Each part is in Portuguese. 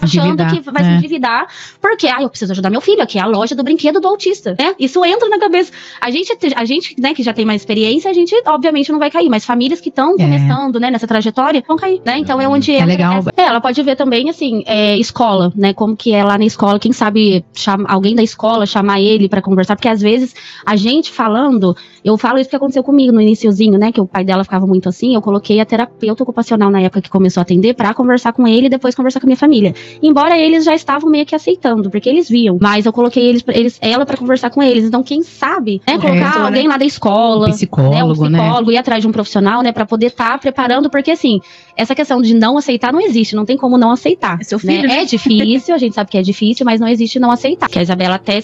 achando que vai se endividar, porque eu preciso ajudar meu filho, aqui é a loja do brinquedo do autista, né? Isso entra na cabeça. A gente, né, que já tem mais experiência, a gente, obviamente, não vai cair, mas famílias que estão começando, né, nessa trajetória, vão cair, né? Então é onde legal. Ela pode ver também, assim, escola, né? Como que é lá na escola, quem sabe alguém da escola chamar ele pra conversar, porque às vezes a gente falando, eu falo isso que aconteceu comigo no iniciozinho, né? Que o pai dela ficava muito assim, eu coloquei a terapeuta ocupacional na época que começou a atender pra conversar com ele e depois conversar com a minha família. Embora eles já estavam meio que aceitando, porque eles viam, mas eu coloquei ela pra conversar com eles. Então, quem sabe, né? Colocar alguém lá da escola, psicólogo, né? Um psicólogo, ir atrás de um profissional, né? Pra poder estar preparando, porque assim, essa questão de não aceitar não existe, não tem como não aceitar. É seu filho, né? É difícil, a gente sabe que é difícil, mas não existe não aceitar. Que a Isabela até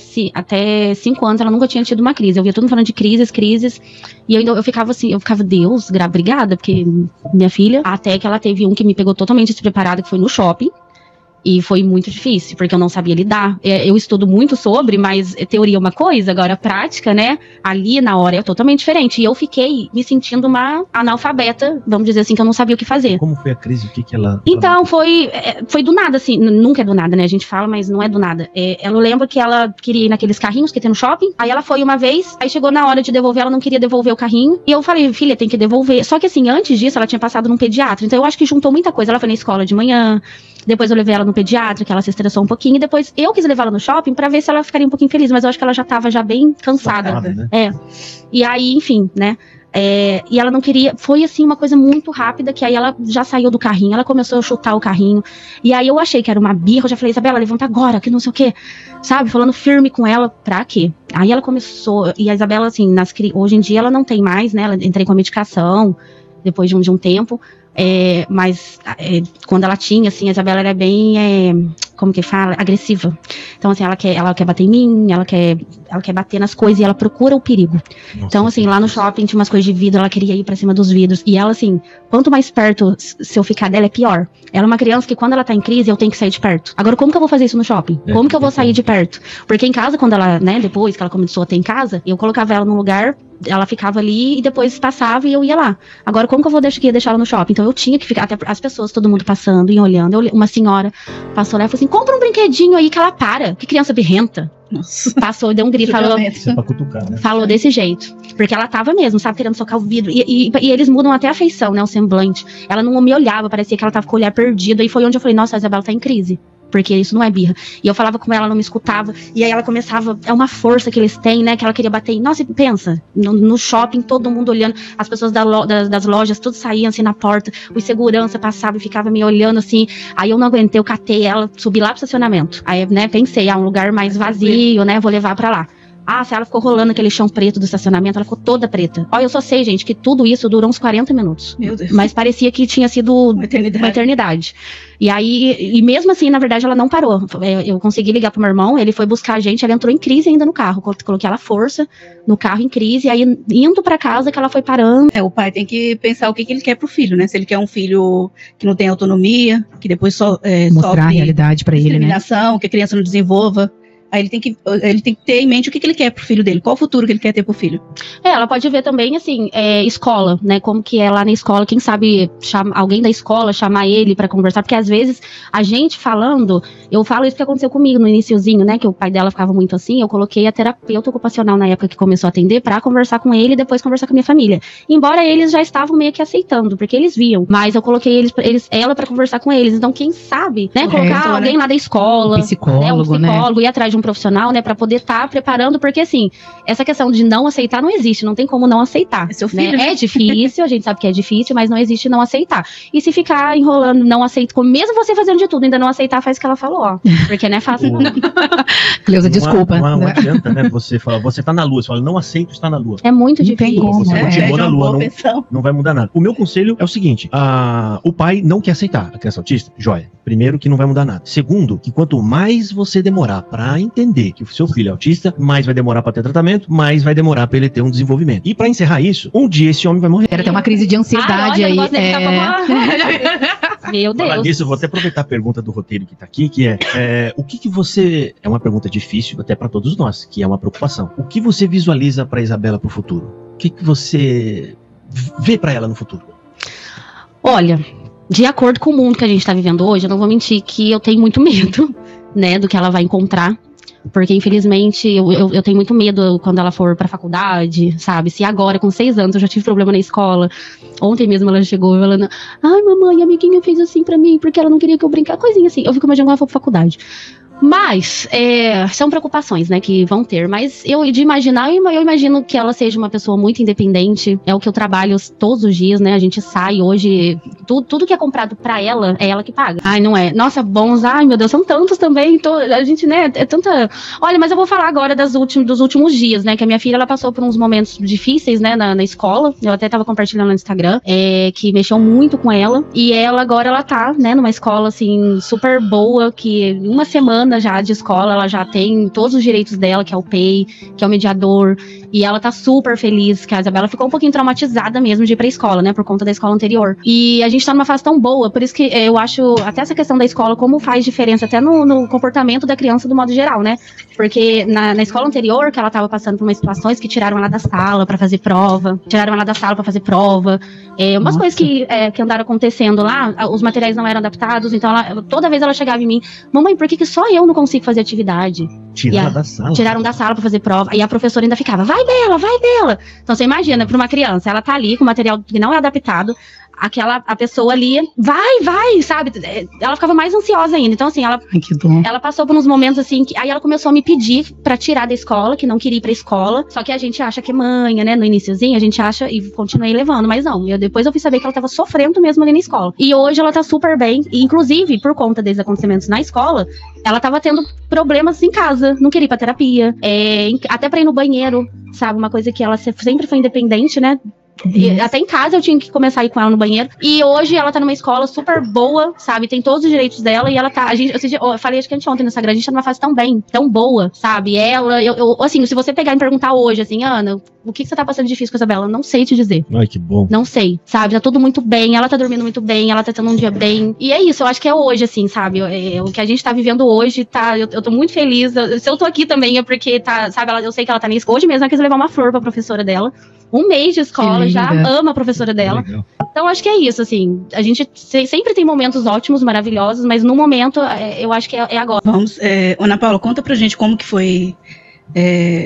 5 anos, ela nunca tinha tido uma crise. Eu via todo mundo falando de crises, e eu ficava assim, Deus, obrigada, porque minha filha, até que ela teve um que me pegou totalmente despreparada, que foi no shopping. E foi muito difícil, porque eu não sabia lidar. Eu estudo muito sobre, mas teoria é uma coisa, agora prática, né? Ali na hora é totalmente diferente. E eu fiquei me sentindo uma analfabeta, vamos dizer assim, que eu não sabia o que fazer. Como foi a crise? O que ela... Então, foi do nada, assim. Nunca é do nada, né? A gente fala, mas não é do nada. Eu lembro que ela queria ir naqueles carrinhos que tem no shopping. Aí ela foi uma vez, aí chegou na hora de devolver, ela não queria devolver o carrinho. E eu falei, filha, tem que devolver. Só que assim, antes disso, ela tinha passado num pediatra. Então eu acho que juntou muita coisa. Ela foi na escola de manhã. Depois eu levei ela no pediatra, que ela se estressou um pouquinho. E depois eu quis levar ela no shopping pra ver se ela ficaria um pouquinho feliz. Mas eu acho que ela já tava bem cansada. Né? E aí, enfim, né? E ela não queria. Foi assim uma coisa muito rápida. Que aí ela já saiu do carrinho. Ela começou a chutar o carrinho. E aí eu achei que era uma birra. Eu já falei, Isabela, levanta agora, que não sei o quê. Sabe? Falando firme com ela. Pra quê? Aí ela começou. E a Isabela, assim, hoje em dia ela não tem mais, né? Ela entrei com a medicação depois de um tempo. Mas quando ela tinha, assim, a Isabela era bem, como que fala? Agressiva. Então, assim, ela quer bater em mim, ela quer bater nas coisas e ela procura o perigo. Nossa, então, assim, lá no shopping tinha umas coisas de vidro, ela queria ir pra cima dos vidros. E ela, assim, quanto mais perto, se eu ficar dela, é pior. Ela é uma criança que quando ela tá em crise, eu tenho que sair de perto. Agora, como que eu vou fazer isso no shopping? Como que eu vou sair de perto? Porque em casa, quando ela, né, depois que ela começou a ter em casa, eu colocava ela num lugar, ela ficava ali e depois passava e eu ia lá. Agora, como que eu vou deixar ela no shopping? Então eu tinha que ficar, até as pessoas, todo mundo passando e olhando. Uma senhora passou lá e falou assim, compra um brinquedinho aí que ela para. Que criança birrenta. Nossa. Passou, deu um grito, falou desse jeito. Porque ela tava mesmo, sabe, querendo socar o vidro. E eles mudam até a feição, né, o semblante. Ela não me olhava, parecia que ela tava com o olhar perdido. Aí foi onde eu falei, nossa, a Isabela tá em crise. Porque isso não é birra. E eu falava com ela, não me escutava. E aí ela começava, é uma força que eles têm, né? Que ela queria bater. Nossa, pensa, no shopping, todo mundo olhando. As pessoas das lojas, todos saíam assim na porta. O segurança passava e ficava me olhando assim. Aí eu não aguentei, eu catei ela, subi lá pro estacionamento. Aí, né, pensei, um lugar mais vazio, né? Vou levar pra lá. Se ela ficou rolando aquele chão preto do estacionamento, ela ficou toda preta. Eu só sei, gente, que tudo isso durou uns 40 minutos. Meu Deus. Mas parecia que tinha sido uma eternidade. E aí, e mesmo assim, na verdade, ela não parou. Eu consegui ligar pro meu irmão, ele foi buscar a gente, ela entrou em crise ainda no carro. Coloquei ela força no carro em crise, e aí indo pra casa que ela foi parando. O pai tem que pensar o que ele quer pro filho, né? Se ele quer um filho que não tem autonomia, que depois mostrar a realidade pra ele, né? Discriminação, que a criança não desenvolva. Aí ele tem que ter em mente o que ele quer pro filho dele, qual o futuro que ele quer ter pro filho. Ela pode ver também, assim, escola, né, como que é lá na escola, quem sabe alguém da escola chamar ele pra conversar, porque às vezes a gente falando, eu falo isso que aconteceu comigo no iniciozinho, né, que o pai dela ficava muito assim, eu coloquei a terapeuta ocupacional na época que começou a atender pra conversar com ele e depois conversar com a minha família. Embora eles já estavam meio que aceitando, porque eles viam, mas eu coloquei ela pra conversar com eles, então quem sabe, né, colocar alguém lá da escola, um psicólogo, ir atrás de um profissional, né, pra poder estar preparando, porque assim, essa questão de não aceitar não existe, não tem como não aceitar. É seu filho, né? É difícil, a gente sabe que é difícil, mas não existe não aceitar. E se ficar enrolando, não aceita, mesmo você fazendo de tudo, ainda não aceitar, faz o que ela falou, porque não é fácil. Cleusa, desculpa. Não adianta, né, você fala, você tá na lua, você fala, não aceito estar na lua. É muito difícil. Você continua na lua, não vai mudar nada. O meu conselho é o seguinte, o pai não quer aceitar a criança autista, joia. Primeiro, que não vai mudar nada. Segundo, que quanto mais você demorar pra entender que o seu filho é autista, mais vai demorar pra ter tratamento, mais vai demorar pra ele ter um desenvolvimento. E pra encerrar isso, um dia esse homem vai morrer. Era ter uma crise de ansiedade aí. Meu Deus. Falar disso, eu vou até aproveitar a pergunta do roteiro que tá aqui, que o que você... É uma pergunta difícil até pra todos nós, que é uma preocupação. O que você visualiza pra Isabela pro futuro? O que você vê pra ela no futuro? Olha, de acordo com o mundo que a gente tá vivendo hoje, eu não vou mentir que eu tenho muito medo, né, do que ela vai encontrar. Porque, infelizmente, eu tenho muito medo quando ela for pra faculdade, sabe? Se agora, com 6 anos, eu já tive problema na escola. Ontem mesmo ela chegou falando: ai, mamãe, a amiguinha fez assim pra mim, porque ela não queria que eu brincasse. Coisinha assim. Eu fico imaginando quando ela for pra faculdade. Mas, são preocupações, né, que vão ter. Mas eu imagino que ela seja uma pessoa muito independente. É o que eu trabalho todos os dias, né? A gente sai hoje, tudo que é comprado pra ela, é ela que paga. Ai, não é? Nossa, bons, ai, meu Deus, são tantos também. A gente, né, é tanta... Olha, mas eu vou falar agora dos últimos dias, né? Que a minha filha, ela passou por uns momentos difíceis, né, na escola. Eu até tava compartilhando no Instagram, que mexeu muito com ela. E ela, agora, ela tá, né, numa escola, assim, super boa, que uma semana já de escola, ela já tem todos os direitos dela, que é o PEI, que é o mediador, e ela tá super feliz, que a Isabela ficou um pouquinho traumatizada mesmo de ir pra escola, né, por conta da escola anterior. E a gente tá numa fase tão boa, por isso que eu acho, até essa questão da escola, como faz diferença até no comportamento da criança do modo geral, né, porque na escola anterior, que ela tava passando por umas situações que tiraram ela da sala pra fazer prova, umas coisas que andaram acontecendo lá, os materiais não eram adaptados, então toda vez ela chegava em mim: mamãe, por que só eu não consigo fazer atividade? Tiraram da sala pra fazer prova. E a professora ainda ficava: vai dela. Então você imagina, pra uma criança, ela tá ali com material que não é adaptado, a pessoa ali, vai, sabe? Ela ficava mais ansiosa ainda. Então, assim, ela passou por uns momentos assim, que aí ela começou a me pedir pra tirar da escola, que não queria ir pra escola. Só que a gente acha que é manha, né? No iniciozinho, a gente acha, e continuei levando, mas não. Depois eu fui saber que ela tava sofrendo mesmo ali na escola. E hoje ela tá super bem, e inclusive, por conta desses acontecimentos na escola, ela tava tendo problemas em casa, não queria ir pra terapia, até pra ir no banheiro, sabe? Uma coisa que ela sempre foi independente, né? Até em casa eu tinha que começar a ir com ela no banheiro. E hoje ela tá numa escola super boa, sabe? Tem todos os direitos dela. E ela tá... eu falei, acho que ontem no Instagram, a gente tá numa fase tão bem, tão boa, sabe? Assim, se você pegar e me perguntar hoje, assim: Ana, o que você tá passando de difícil com a Isabela? Não sei te dizer. Ai, que bom. Não sei, sabe? Tá tudo muito bem, ela tá dormindo muito bem, ela tá tendo um dia bem. E é isso, eu acho que é hoje, assim, sabe? O que a gente tá vivendo hoje, tá... Eu tô muito feliz. Se eu tô aqui também é porque, tá, sabe? Eu sei que ela tá nisso. Hoje mesmo ela quis levar uma flor pra professora dela. 1 mês de escola, já ama a professora dela. Legal. Então, acho que é isso, assim. A gente sempre tem momentos ótimos, maravilhosos, mas no momento, eu acho que é agora. Vamos, Ana Paula, conta pra gente como que foi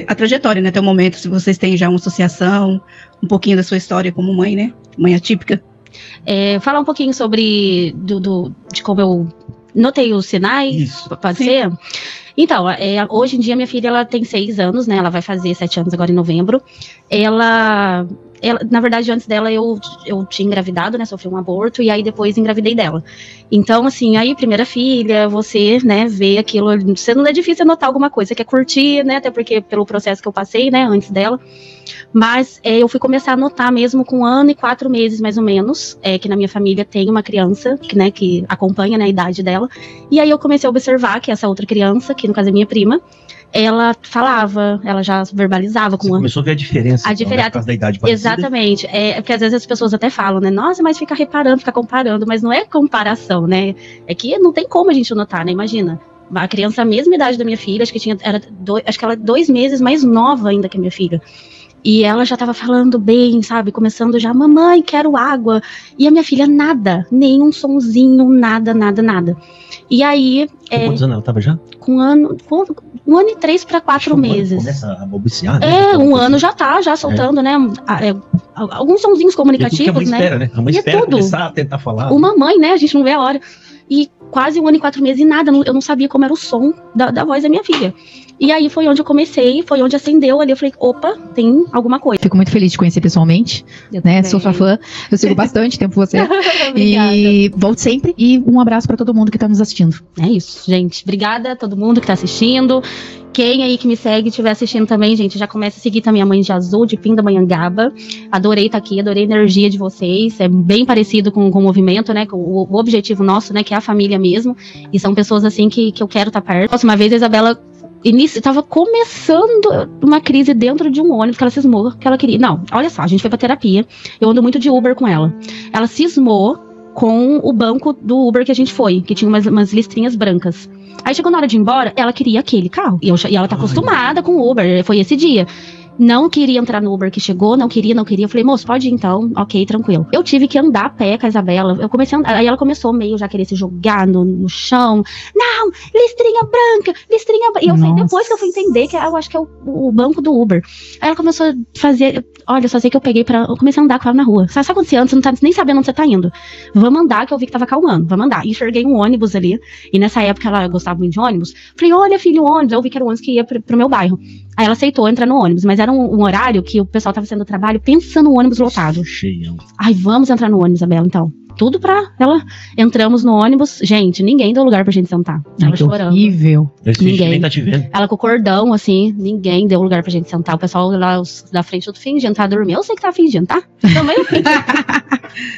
a trajetória, né, até o momento, se vocês têm já uma associação, um pouquinho da sua história como mãe, né? Mãe atípica. Falar um pouquinho sobre de como eu notei os sinais, isso. Pode Sim. ser? Então, hoje em dia minha filha, ela tem 6 anos, né? Ela vai fazer 7 anos agora em novembro. Ela na verdade, antes dela eu tinha engravidado, né? Sofri um aborto e aí depois engravidei dela. Então, assim, aí primeira filha, você, né, vê aquilo, você não é difícil notar alguma coisa, você quer curtir, né? Até porque pelo processo que eu passei, né, antes dela. Mas eu fui começar a notar mesmo com 1 ano e 4 meses, mais ou menos, que na minha família tem uma criança, né, que acompanha, né, a idade dela. E aí eu comecei a observar que essa outra criança, que no caso é minha prima, ela falava, ela já verbalizava com... Você começou a ver a diferença, né, por causa da idade parecida. Exatamente, porque às vezes as pessoas até falam, né, nossa, mas fica reparando, fica comparando, mas não é comparação, né, é que não tem como a gente notar, né, imagina, a criança, a mesma idade da minha filha, acho que ela é 2 meses mais nova ainda que a minha filha, e ela já tava falando bem, sabe, começando já, mamãe, quero água, e a minha filha nada, nenhum sonzinho, nada. E aí... quantos anos ela tava já? Com 1 ano e 3 para 4 meses. Começa a balbuciar, né? 1 ano já tá, já soltando, né? Alguns sonzinhos comunicativos, que a mãe né? Espera, né? A mãe espera começar a tentar falar. Uma mãe, né? A gente não vê a hora. E quase 1 ano e 4 meses e nada, eu não sabia como era o som da voz da minha filha. E aí foi onde eu comecei, foi onde acendeu ali, eu falei, opa, tem alguma coisa. Fico muito feliz de conhecer pessoalmente, né, sou sua fã, eu sigo bastante tempo você. E volte sempre, e um abraço pra todo mundo que tá nos assistindo. É isso, gente, obrigada a todo mundo que tá assistindo. Quem aí que me segue, estiver assistindo também, gente, já começa a seguir também a Mãe de Azul, de Pindamonhangaba. Adorei estar aqui, adorei a energia de vocês. É bem parecido com o movimento, né? Com o objetivo nosso, né? Que é a família mesmo. E são pessoas assim que eu quero estar perto. Próxima vez a Isabela estava começando uma crise dentro de um ônibus, que ela cismou, que ela queria. Não, olha só, a gente foi pra terapia. Eu ando muito de Uber com ela. Ela cismou com o banco do Uber que a gente foi, que tinha umas listrinhas brancas. Aí chegou na hora de ir embora, ela queria aquele carro. E ela tá acostumada com o Uber, foi esse dia. Não queria entrar no Uber que chegou, não queria. Eu falei, moço, pode ir então, ok, tranquilo. Eu tive que andar a pé com a Isabela. Eu comecei a andar, aí ela começou meio já querer se jogar no chão. Não, listrinha branca. E eu falei, depois que eu fui entender que eu acho que é o banco do Uber. Aí ela começou a fazer, olha, eu só sei que eu comecei a andar com ela na rua. Sabe quando você anda, você não tá nem sabendo onde você tá indo? Vamos andar, que eu vi que tava calmando, vamos andar. E enxerguei um ônibus ali, e nessa época ela gostava muito de ônibus. Falei, olha, filho, o ônibus. Eu vi que era o ônibus que ia pro meu bairro. Aí ela aceitou entrar no ônibus, mas era um horário que o pessoal tava fazendo trabalho pensando no ônibus lotado. Cheio. Ai, vamos entrar no ônibus, Isabela, então. Tudo pra ela. Entramos no ônibus. Gente, ninguém deu lugar pra gente sentar. Ela chorando. Horrível. Ninguém. Nem tá te vendo. Ela com o cordão, assim, ninguém deu lugar pra gente sentar. O pessoal lá da frente tudo fingindo, tá dormindo. Eu sei que tá fingindo, tá? Também eu fingi.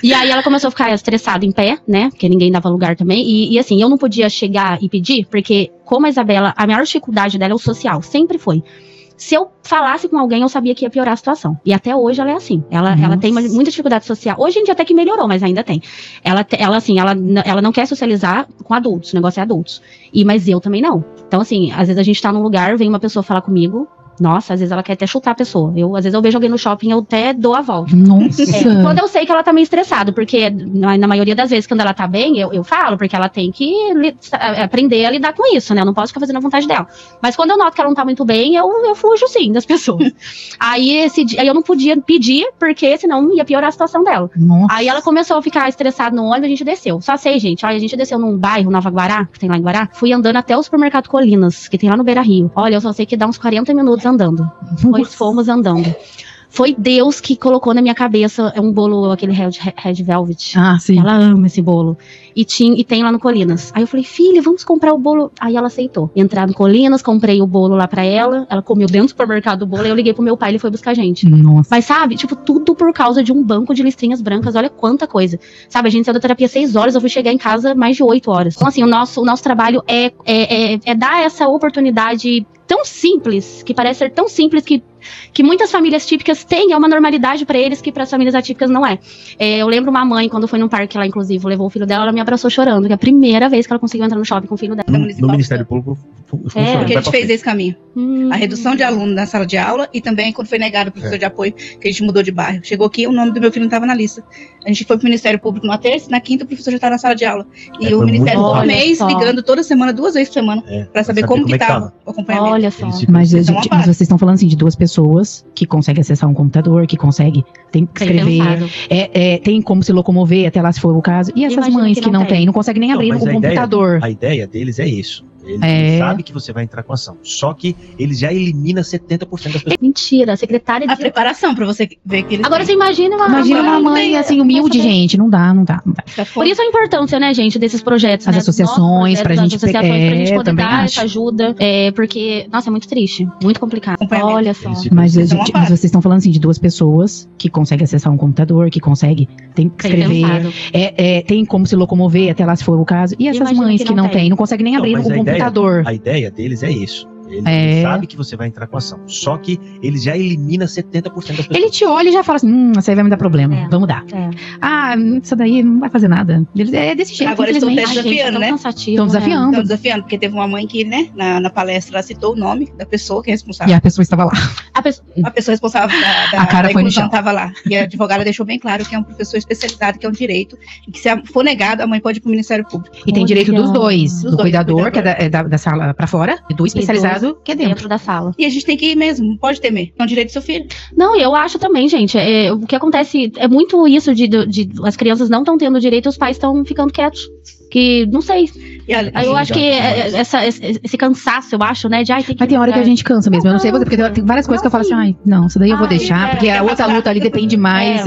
E aí ela começou a ficar estressada em pé, né? Porque ninguém dava lugar também. E assim, eu não podia chegar e pedir, porque como a Isabela, a maior dificuldade dela é o social. Sempre foi. Se eu falasse com alguém, eu sabia que ia piorar a situação. E até hoje ela é assim. Ela tem muita dificuldade social. Hoje em dia até que melhorou, mas ainda tem. Ela não quer socializar com adultos. O negócio é adultos. Mas eu também não. Então, assim, às vezes a gente tá num lugar, vem uma pessoa falar comigo. Nossa, às vezes ela quer até chutar a pessoa. Às vezes eu vejo alguém no shopping, eu até dou a volta. Nossa. Quando eu sei que ela tá meio estressada, porque na maioria das vezes, quando ela tá bem, eu falo, porque ela tem que aprender a lidar com isso, né? Eu não posso ficar fazendo a vontade dela. Mas quando eu noto que ela não tá muito bem, eu fujo, sim, das pessoas. Aí eu não podia pedir, porque senão ia piorar a situação dela. Nossa. Aí ela começou a ficar estressada no ônibus, a gente desceu. Só sei, gente, olha, a gente desceu num bairro, Nova Guará, que tem lá em Guará. Fui andando até o supermercado Colinas, que tem lá no Beira Rio. Olha, eu só sei que dá uns 40 minutos andando. Pois fomos andando. Foi Deus que colocou na minha cabeça um bolo, aquele Red Velvet. Ah, sim. Ela ama esse bolo. E tem lá no Colinas. Aí eu falei, filha, vamos comprar o bolo. Aí ela aceitou. Entrar no Colinas, comprei o bolo lá pra ela. Ela comeu dentro do supermercado o bolo. Aí eu liguei pro meu pai, ele foi buscar a gente. Nossa. Mas sabe, tipo, tudo por causa de um banco de listrinhas brancas. Olha quanta coisa. Sabe, a gente saiu da terapia 6 horas, eu fui chegar em casa mais de 8 horas. Então, assim, o nosso trabalho é dar essa oportunidade tão simples, que parece ser tão simples que muitas famílias típicas têm, é uma normalidade pra eles que para as famílias atípicas não é. Eu lembro uma mãe, quando foi num parque lá, inclusive, levou o filho dela, ela me abraçou chorando, que é a primeira vez que ela conseguiu entrar no shopping com o filho dela. No Ministério Público funciona. Porque a gente fez esse caminho. A redução de aluno na sala de aula e também quando foi negado o professor de apoio, que a gente mudou de bairro. Chegou aqui, o nome do meu filho não estava na lista. A gente foi pro Ministério Público numa terça, na quinta o professor já estava na sala de aula. E o Ministério todo mês ligando toda semana, 2 vezes por semana, para saber como que estava o acompanhamento. Olha só. Mas vocês estão falando assim de 2 pessoas que conseguem acessar um computador, que conseguem escrever, tem como se locomover até lá se for o caso. E essas mães que não têm, não conseguem nem abrir o computador. A ideia deles é isso. Ele sabe que você vai entrar com ação. Só que ele já elimina 70% das pessoas. Mentira, a secretária... A preparação pra você ver que eles Agora têm. Você imagina uma mãe assim, humilde, gente. Não dá. Por isso a importância, né, gente, desses projetos. As associações, pra gente poder dar essa ajuda. Porque, nossa, é muito triste. Muito complicado. Olha só. Mas vocês estão falando assim de 2 pessoas que conseguem acessar um computador, que conseguem escrever, tem como se locomover até lá se for o caso. E essas mães que não têm, não conseguem nem abrir o computador. A ideia deles é isso. Ele sabe que você vai entrar com ação. Só que ele já elimina 70% das pessoas. Ele te olha e já fala assim: isso aí vai me dar problema. Vamos dar. Isso daí não vai fazer nada. É desse jeito. Agora estão desafiando, né? Estão desafiando. Estão desafiando, porque teve uma mãe que, né, na palestra, ela citou o nome da pessoa que é responsável. E a pessoa estava lá. A pessoa responsável da inclusão estava lá. E a advogada deixou bem claro que é um professor especializado, que é um direito, e que se for negado, a mãe pode ir para o Ministério Público. E tem direito dos dois. Do cuidador, que é da sala para fora, e do especializado, que é dentro da sala. E a gente tem que ir mesmo, não pode temer. É um direito do seu filho. Não, eu acho também, gente. O que acontece é muito isso de as crianças não estão tendo direito e os pais estão ficando quietos. Que, não sei. Eu acho que esse cansaço, eu acho, né? Mas tem hora que a gente cansa mesmo. Eu não sei você, porque tem várias coisas que eu falo assim, não, isso daí eu vou deixar, porque a outra luta ali depende mais.